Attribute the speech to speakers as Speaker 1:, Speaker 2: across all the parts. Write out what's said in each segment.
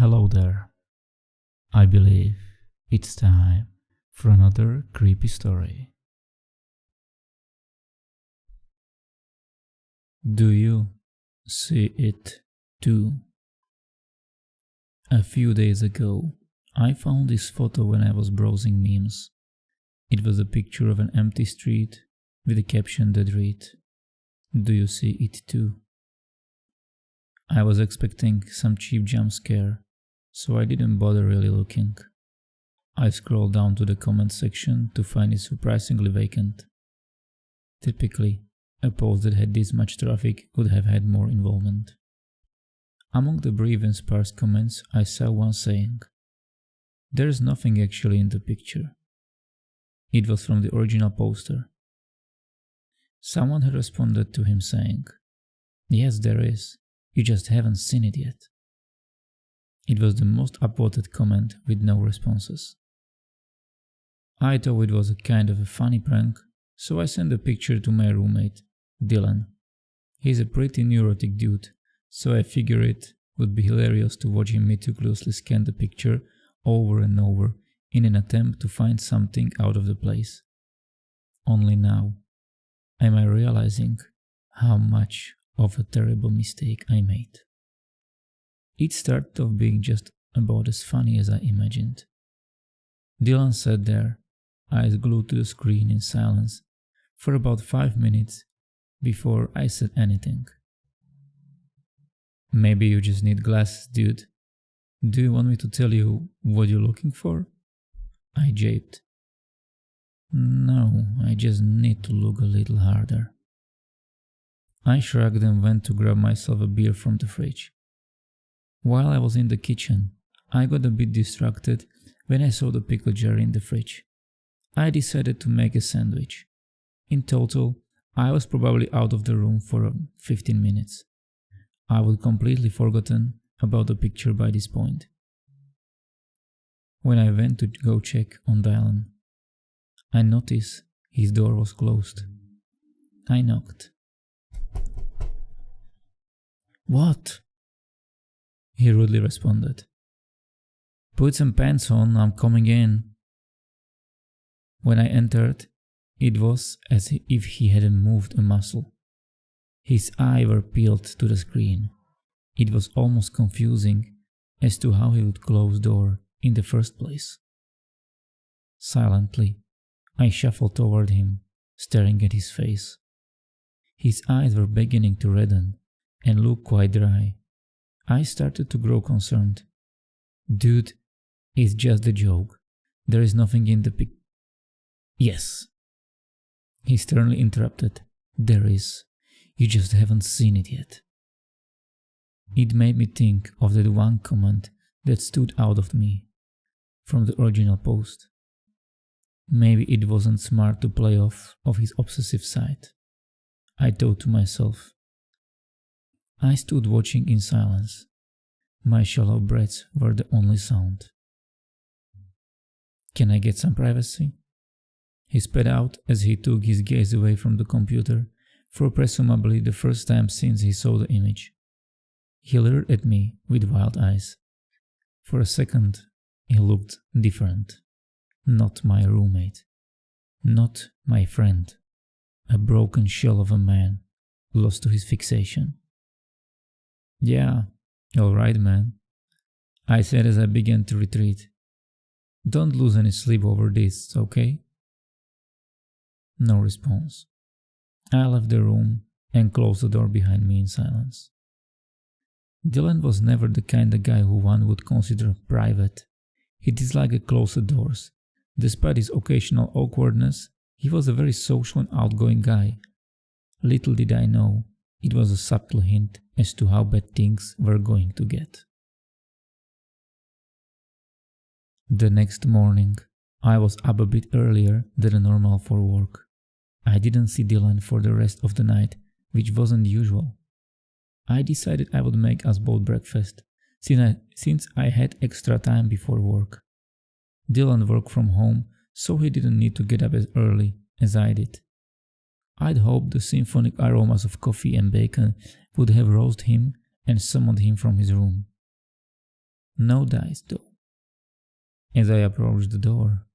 Speaker 1: Hello there. I believe it's time for another creepy story. Do you see it too? A few days ago, I found this photo when I was browsing memes. It was a picture of an empty street with a caption that read, "Do you see it too?" I was expecting some cheap jump scare, so I didn't bother really looking. I scrolled down to the comment section to find it surprisingly vacant. Typically, a post that had this much traffic would have had more involvement. Among the brief and sparse comments, I saw one saying, "There's nothing actually in the picture." It was from the original poster. Someone had responded to him saying, "Yes, there is. You just haven't seen it yet." It was the most upvoted comment with no responses. I thought it was a kind of a funny prank, so I sent the picture to my roommate, Dylan. He's a pretty neurotic dude, so I figured it would be hilarious to watch him meticulously scan the picture over and over in an attempt to find something out of the place. Only now am I realizing how much of a terrible mistake I made. It started off being just about as funny as I imagined. Dylan sat there, eyes glued to the screen in silence, for about 5 minutes before I said anything. "Maybe you just need glasses, dude. Do you want me to tell you what you're looking for?" I japed. "No, I just need to look a little harder." I shrugged and went to grab myself a beer from the fridge. While I was in the kitchen, I got a bit distracted when I saw the pickle jar in the fridge. I decided to make a sandwich. In total, I was probably out of the room for 15 minutes. I would completely forgotten about the picture by this point. When I went to go check on Dylan, I noticed his door was closed. I knocked. "What?" he rudely responded. "Put some pants on, I'm coming in." When I entered, it was as if he hadn't moved a muscle. His eyes were peeled to the screen. It was almost confusing as to how he would close the door in the first place. Silently, I shuffled toward him, staring at his face. His eyes were beginning to redden and look quite dry. I started to grow concerned. "Dude, it's just a joke. There is nothing in the pic—" "Yes," he sternly interrupted. "There is. You just haven't seen it yet." It made me think of that one comment that stood out of me from the original post. Maybe it wasn't smart to play off of his obsessive side. I thought to myself. I stood watching in silence. My shallow breaths were the only sound. "Can I get some privacy?" he spat out as he took his gaze away from the computer for presumably the first time since he saw the image. He leered at me with wild eyes. For a second, he looked different. Not my roommate. Not my friend. A broken shell of a man, lost to his fixation. "Yeah, alright, man," I said as I began to retreat. "Don't lose any sleep over this, okay?" No response. I left the room and closed the door behind me in silence. Dylan was never the kind of guy who one would consider private. He disliked closed doors. Despite his occasional awkwardness, he was a very social and outgoing guy. Little did I know, it was a subtle hint as to how bad things were going to get. The next morning, I was up a bit earlier than normal for work. I didn't see Dylan for the rest of the night, which wasn't usual. I decided I would make us both breakfast, since I had extra time before work. Dylan worked from home, so he didn't need to get up as early as I did. I'd hoped the symphonic aromas of coffee and bacon would have roused him and summoned him from his room. No dice though. As I approached the door,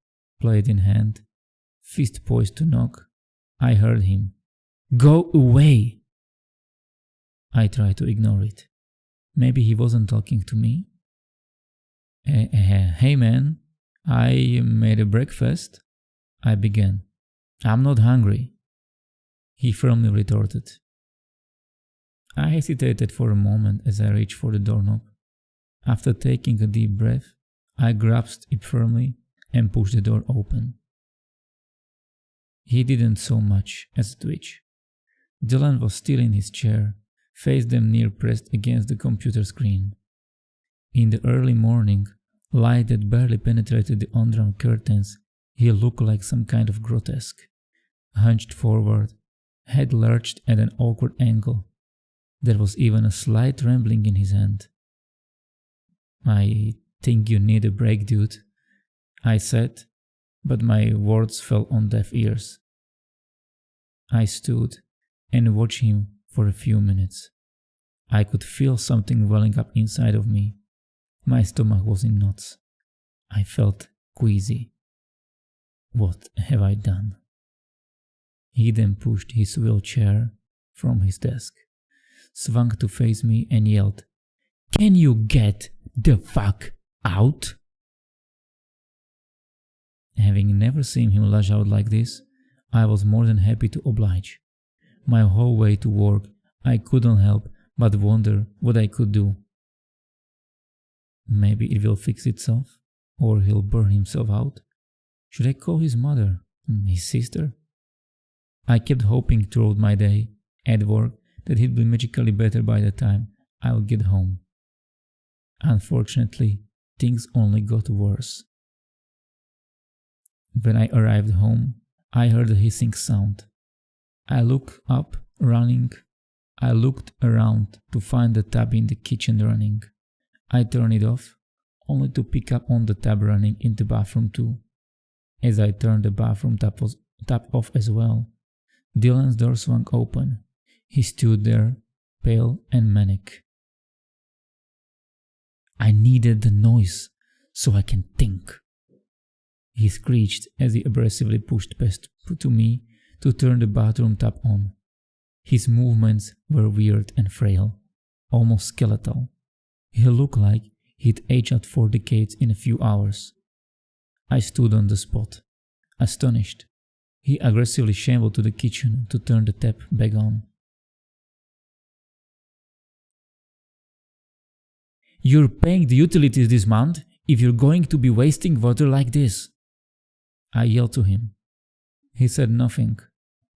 Speaker 1: plate in hand, fist poised to knock, I heard him. Go away! I tried to ignore it. Maybe he wasn't talking to me. Hey man, I made a breakfast, I began. I'm not hungry, he firmly retorted. I hesitated for a moment as I reached for the doorknob. After taking a deep breath, I grasped it firmly and pushed the door open. He didn't so much as twitch. Dylan was still in his chair, face damn near pressed against the computer screen. In the early morning, light that barely penetrated the undrawn curtains, he looked like some kind of grotesque. Hunched forward, head lurched at an awkward angle. There was even a slight trembling in his hand. I think you need a break, dude, I said, but my words fell on deaf ears. I stood and watched him for a few minutes. I could feel something welling up inside of me. My stomach was in knots. I felt queasy. What have I done? He then pushed his wheelchair from his desk, swung to face me and yelled, "Can you get the fuck out?" Having never seen him lash out like this, I was more than happy to oblige. My whole way to work, I couldn't help but wonder what I could do. Maybe it will fix itself, or he'll burn himself out. Should I call his mother, his sister? I kept hoping throughout my day, at work, that he'd be magically better by the time I'll get home. Unfortunately, things only got worse. When I arrived home, I heard a hissing sound. I looked up, running. I looked around to find the tap in the kitchen running. I turned it off, only to pick up on the tap running in the bathroom too. As I turned the bathroom tap off as well, Dylan's door swung open. He stood there, pale and manic. "I needed the noise so I can think," he screeched as he aggressively pushed past to me to turn the bathroom tap on. His movements were weird and frail, almost skeletal. He looked like he'd aged out 4 decades in a few hours. I stood on the spot, astonished. He aggressively shambled to the kitchen to turn the tap back on. "You're paying the utilities this month if you're going to be wasting water like this," I yelled to him. He said nothing.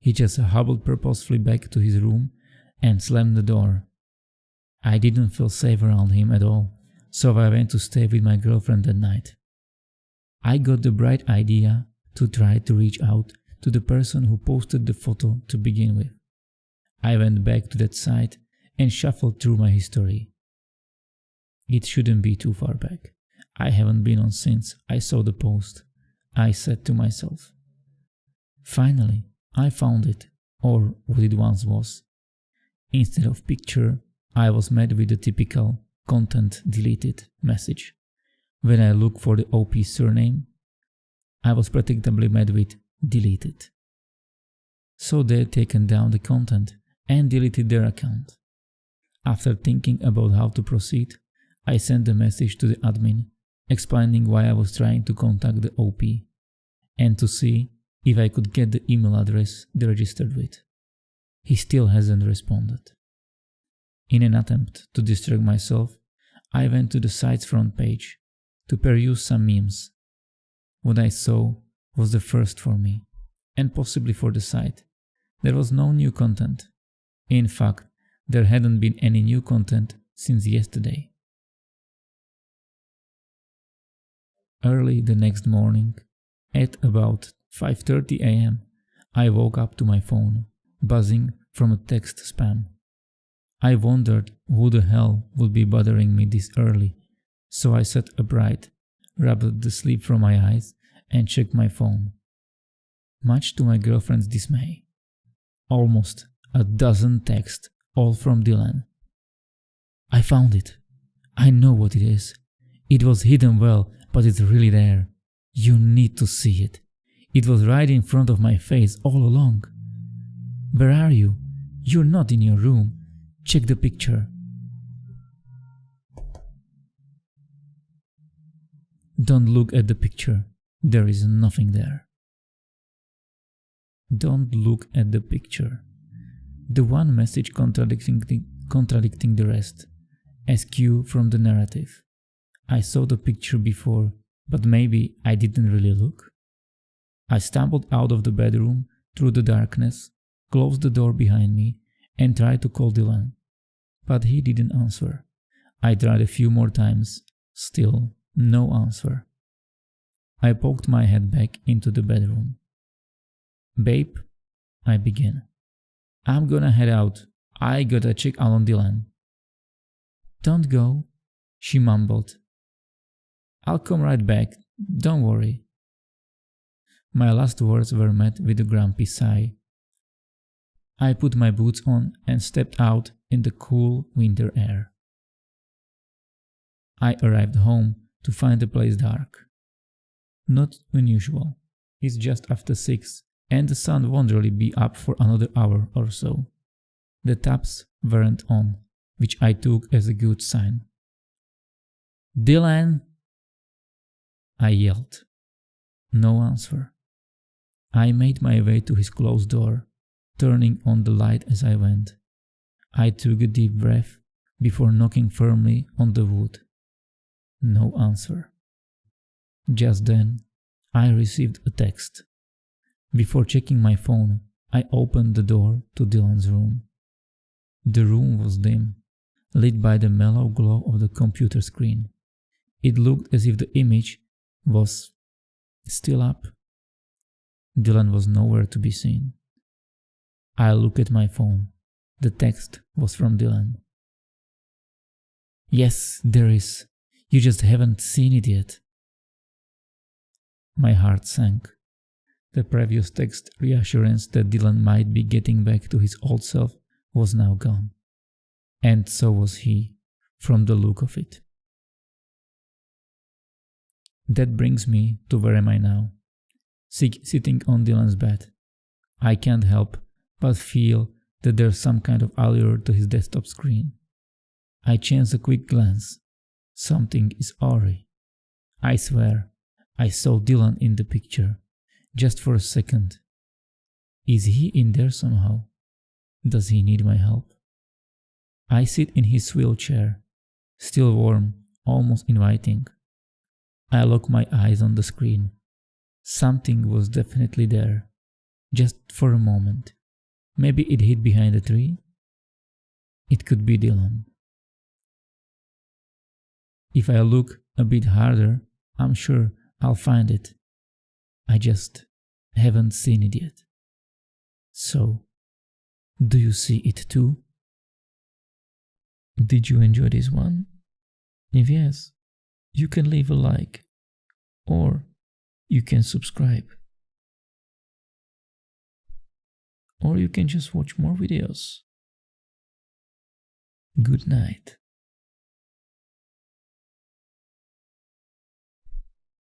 Speaker 1: He just hobbled purposefully back to his room and slammed the door. I didn't feel safe around him at all, so I went to stay with my girlfriend that night. I got the bright idea to try to reach out to the person who posted the photo to begin with. I went back to that site and shuffled through my history. It shouldn't be too far back. I haven't been on since I saw the post, I said to myself. Finally, I found it, or what it once was. Instead of picture, I was met with the typical "content deleted" message. When I looked for the OP surname, I was predictably met with "deleted." So they'd taken down the content and deleted their account. After thinking about how to proceed, I sent a message to the admin explaining why I was trying to contact the OP and to see if I could get the email address they registered with. He still hasn't responded. In an attempt to distract myself, I went to the site's front page to peruse some memes. What I saw was the first for me, and possibly for the site. There was no new content. In fact, there hadn't been any new content since yesterday. Early the next morning, at about 5:30 a.m., I woke up to my phone, buzzing from a text spam. I wondered who the hell would be bothering me this early, so I sat upright, rubbed the sleep from my eyes, and checked my phone. Much to my girlfriend's dismay, almost a dozen texts, all from Dylan. "I found it. I know what it is. It was hidden well, but it's really there. You need to see it. It was right in front of my face all along. Where are you? You're not in your room. Check the picture. Don't look at the picture. There is nothing there. Don't look at the picture. The one message contradicting the rest. As cue from the narrative. I saw the picture before, but maybe I didn't really look. I stumbled out of the bedroom through the darkness, closed the door behind me, and tried to call Dylan. But he didn't answer. I tried a few more times. Still, no answer. I poked my head back into the bedroom. Babe, I began. I'm gonna head out. I gotta check out on Dylan. Don't go, she mumbled. I'll come right back, don't worry. My last words were met with a grumpy sigh. I put my boots on and stepped out in the cool winter air. I arrived home to find the place dark. Not unusual. It's just after 6 and the sun won't really be up for another hour or so. The taps weren't on, which I took as a good sign. Dylan! I yelled. No answer. I made my way to his closed door, turning on the light as I went. I took a deep breath before knocking firmly on the wood. No answer. Just then, I received a text. Before checking my phone, I opened the door to Dylan's room. The room was dim, lit by the mellow glow of the computer screen. It looked as if the image was still up. Dylan was nowhere to be seen. I looked at my phone. The text was from Dylan. Yes, there is. You just haven't seen it yet. My heart sank. The previous text reassurance that Dylan might be getting back to his old self was now gone. And so was he, from the look of it. That brings me to where am I now? Sitting on Dylan's bed. I can't help but feel that there's some kind of allure to his desktop screen. I chance a quick glance. Something is awry. I swear, I saw Dylan in the picture, just for a second. Is he in there somehow? Does he need my help? I sit in his wheelchair, still warm, almost inviting. I lock my eyes on the screen. Something was definitely there, just for a moment. Maybe it hid behind a tree? It could be Dylan. If I look a bit harder, I'm sure I'll find it. I just haven't seen it yet. So, do you see it too? Did you enjoy this one? If yes, you can leave a like, or you can subscribe, or you can just watch more videos. Good night.